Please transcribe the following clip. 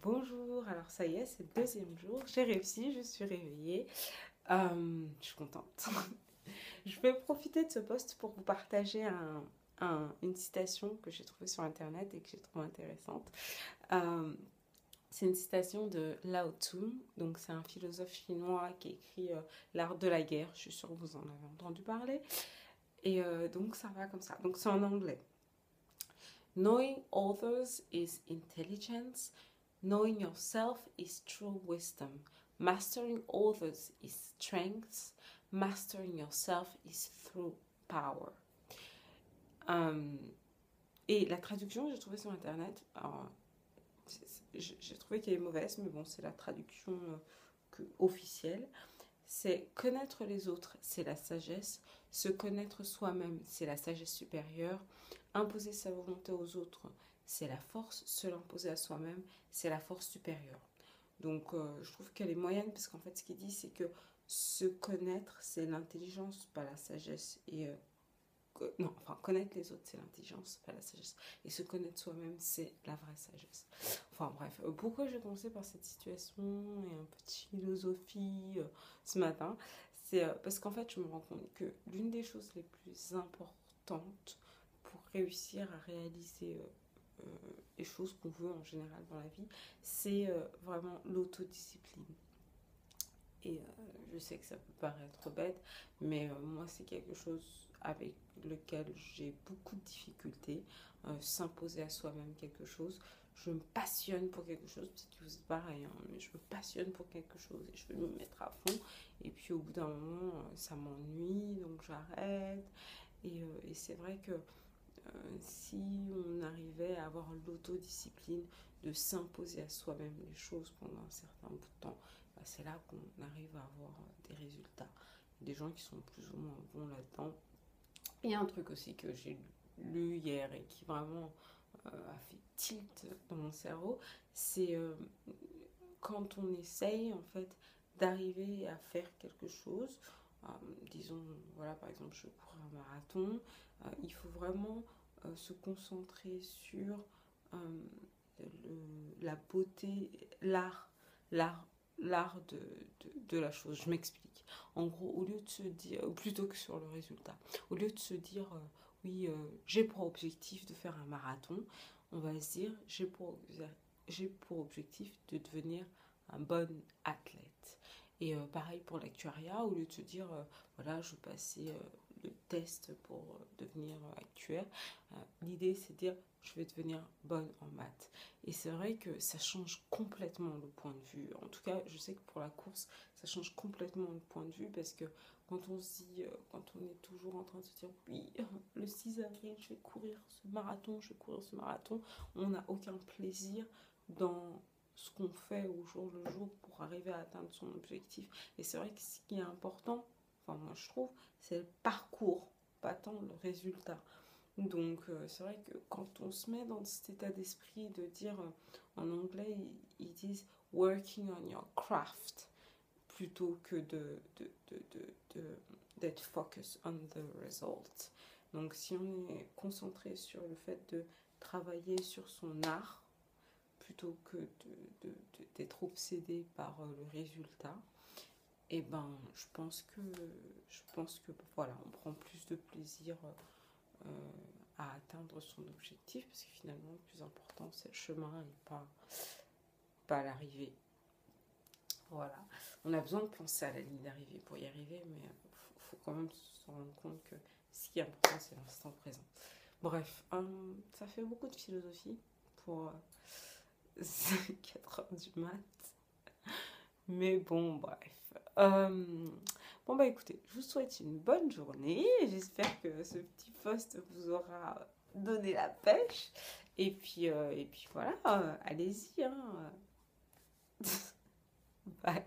Bonjour, alors ça y est, c'est le deuxième jour, j'ai réussi, je suis réveillée, je suis contente. Je vais profiter de ce post pour vous partager une citation que j'ai trouvée sur internet et que j'ai trouvée intéressante. Euh, c'est une citation de Lao Tzu, donc c'est un philosophe chinois qui écrit L'art de la guerre, je suis sûre que vous en avez entendu parler, et donc ça va comme ça, donc c'est en anglais. Knowing others is intelligence. Knowing yourself is true wisdom. Mastering others is strength. Mastering yourself is through power. Euh, et la traduction, j'ai trouvé sur internet. J'ai trouvé qu'elle est mauvaise, mais bon, c'est la traduction officielle. C'est connaître les autres, c'est la sagesse. Se connaître soi-même, c'est la sagesse supérieure. Imposer sa volonté aux autres, c'est la force. Se l'imposer à soi-même, c'est la force supérieure. Donc je trouve qu'elle est moyenne parce qu'en fait ce qu'il dit c'est que se connaître c'est l'intelligence, pas la sagesse. Et non, enfin connaître les autres c'est l'intelligence, pas la sagesse. Et se connaître soi-même c'est la vraie sagesse. Enfin bref, pourquoi j'ai commencé par cette situation et un peu de philosophie ce matin, c'est parce qu'en fait je me rends compte que l'une des choses les plus importantes pour réussir à réaliser les choses qu'on veut en général dans la vie, c'est vraiment l'autodiscipline. Et je sais que ça peut paraître bête, mais moi c'est quelque chose avec lequel j'ai beaucoup de difficultés. S'imposer à soi-même quelque chose. Je me passionne pour quelque chose, peut-être que vous êtes pareil, hein, mais je me passionne pour quelque chose et je veux me mettre à fond. Et puis au bout d'un moment, ça m'ennuie, donc j'arrête. Et c'est vrai que si on arrivait à avoir l'autodiscipline de s'imposer à soi-même les choses pendant un certain bout de temps, bah c'est là qu'on arrive à avoir des résultats. Des gens qui sont plus ou moins bons là-dedans. Il y a un truc aussi que j'ai lu hier et qui vraiment a fait tilt dans mon cerveau, c'est quand on essaye en fait d'arriver à faire quelque chose, disons voilà par exemple je cours un marathon, il faut vraiment se concentrer sur la beauté, l'art, l'art de la chose. Je m'explique. En gros, au lieu de se dire, plutôt que sur le résultat, au lieu de se dire, oui, j'ai pour objectif de faire un marathon, on va se dire, j'ai pour objectif de devenir un bon athlète. Et pareil pour l'actuariat, au lieu de se dire, voilà, je vais passer le test pour devenir actuaire, l'idée c'est de dire, je vais devenir bonne en maths. Et c'est vrai que ça change complètement le point de vue. En tout cas, je sais que pour la course, ça change complètement le point de vue parce que quand on se dit, quand on est toujours en train de se dire, oui, le 6 avril, je vais courir ce marathon, je vais courir ce marathon, on n'a aucun plaisir dans ce qu'on fait au jour le jour pour arriver à atteindre son objectif. Et c'est vrai que ce qui est important, enfin moi je trouve, c'est le parcours, pas tant le résultat. Donc c'est vrai que quand on se met dans cet état d'esprit de dire, en anglais ils disent working on your craft, plutôt que d'être focus on the result. Donc si on est concentré sur le fait de travailler sur son art, plutôt que d'être obsédé par le résultat, et ben je pense que voilà, on prend plus de plaisir à atteindre son objectif, parce que finalement le plus important c'est le chemin et pas l'arrivée. Voilà, on a besoin de penser à la ligne d'arrivée pour y arriver, mais faut quand même se rendre compte que ce qui est important c'est l'instant présent. Bref, ça fait beaucoup de philosophie pour 4 heures du mat. Mais bon, bref. Bon, bah écoutez, je vous souhaite une bonne journée. J'espère que ce petit post vous aura donné la pêche. Et puis voilà, allez-y. Hein. Bye.